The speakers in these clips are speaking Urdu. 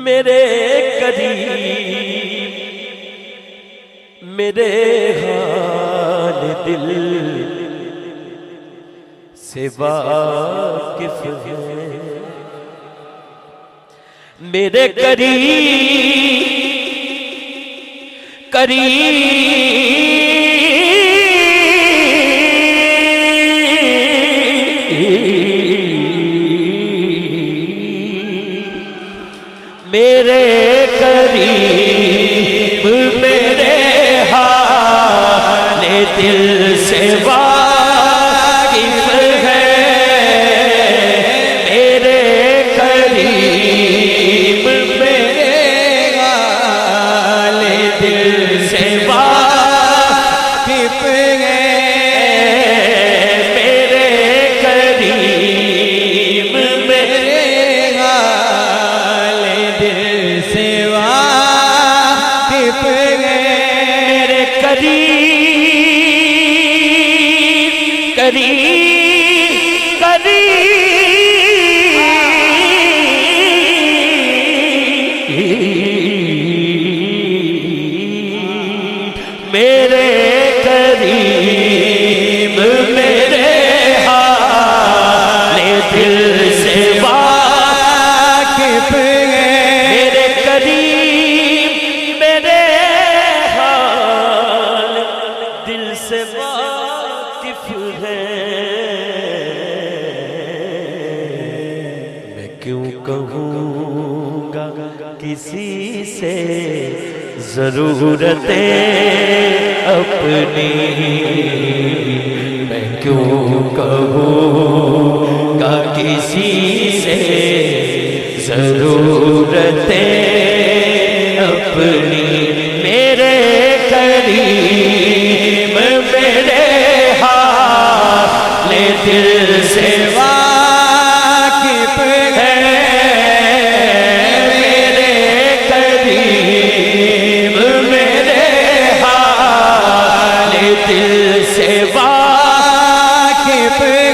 میرے قریب میرے حال دل سے واقف ہے، میرے میرے قریب میرے حال دل سے واقف ہے، میرے قریب میرے حال دل سے واقف ہے، میرے قریب میرے حال دل سے واقف ہے، میرے میرے قریب میرے حال دل سے واقف ہے، میرے قریب میرے حال دل سے واقف ہے، میں کیوں کہوں گا کسی سے ضرورتیں اپنی، میں کیوں کہوں گا کسی سے ضرورتیں اپنی، میرے قریب میرے حال دل سے واقف ہے، دل سے واقف ہے،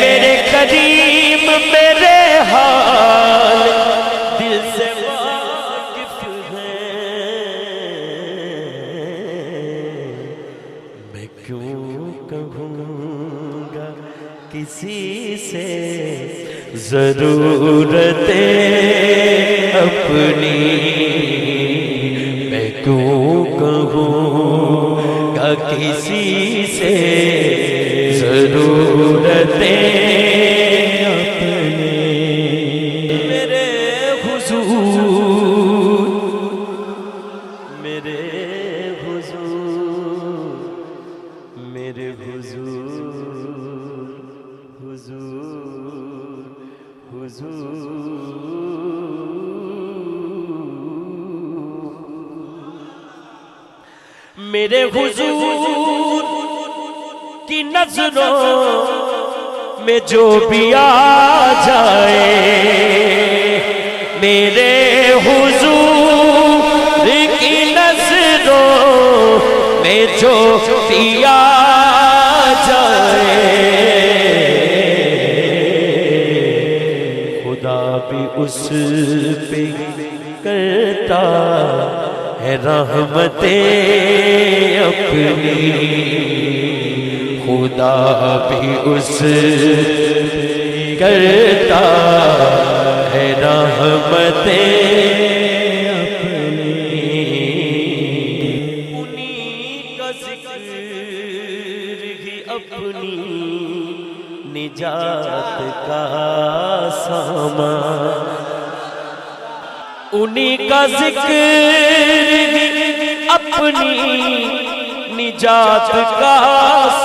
میرے قریب میرے حال دل سے واقف ہے، میں کیوں کہوں گا کسی سے ضرورتیں اپنی، میں کیوں کہوں کسی سے ضرورتیں اپنی، میرے حضور میرے حضور میرے حضور حضور حضور میرے حضور کی نظروں میں جو بھی آ جائے، میرے حضور کی نظروں میں جو بھی آ جائے، خدا بھی اس پہ کرتا ہے رحمتیں اپنی، خدا بھی اس کرتا ہے رحمتیں اپنی، انہی کا ذکر ہی اپنی نجات کا سامان، انہی کا ذکر اپنی نجات کا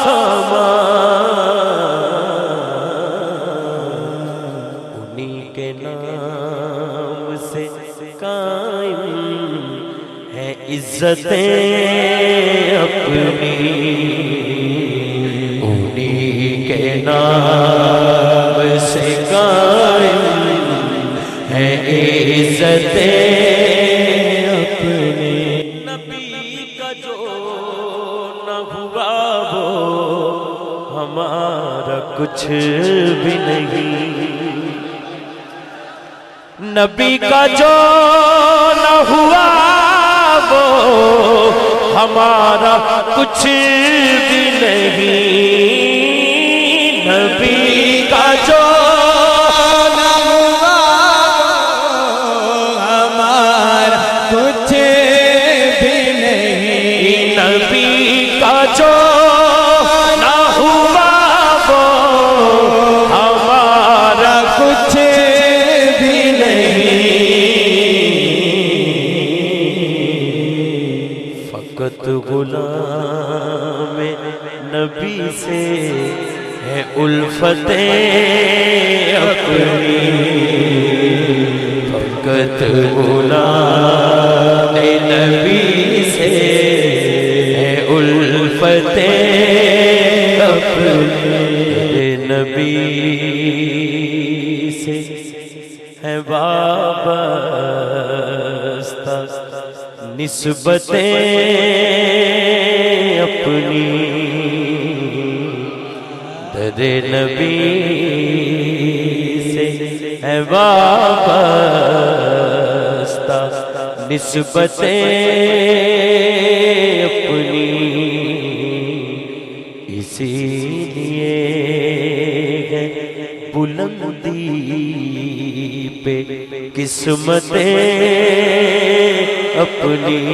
سامان، انہی کے نام سے قائم ہے عزتیں اپنی، انہی کے نام سے قائم ہے عزتیں اپنی، نبی کا جو نہ ہوا وہ ہمارا کچھ بھی نہیں، نبی کا جو نہ ہوا وہ ہمارا کچھ بھی نہیں، نبی کا جو نہ ہوا ہمارا کچھ بھی نہیں، نبی کا جو نہ ہوا وہ ہمارا کچھ بھی نہیں، فقط غلام نبی سے ہے الفتیں اپنی، فقط غلام نبی سے ہے الفتیں اپنی، نبی سے ہے وابستہ نسبتیں اپنی، در نبی سے ہے وابستہ نسبتیں اپنی، اسی لیے ہے بلندی پہ قسمتیں اپنی،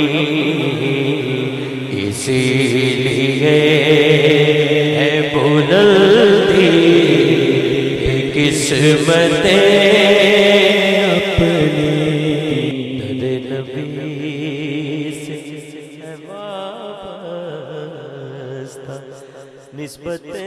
اسی لیے ہے بلندی پہ قسمتیں اپنی، در نبی سے ہے وابستہ نسبتیں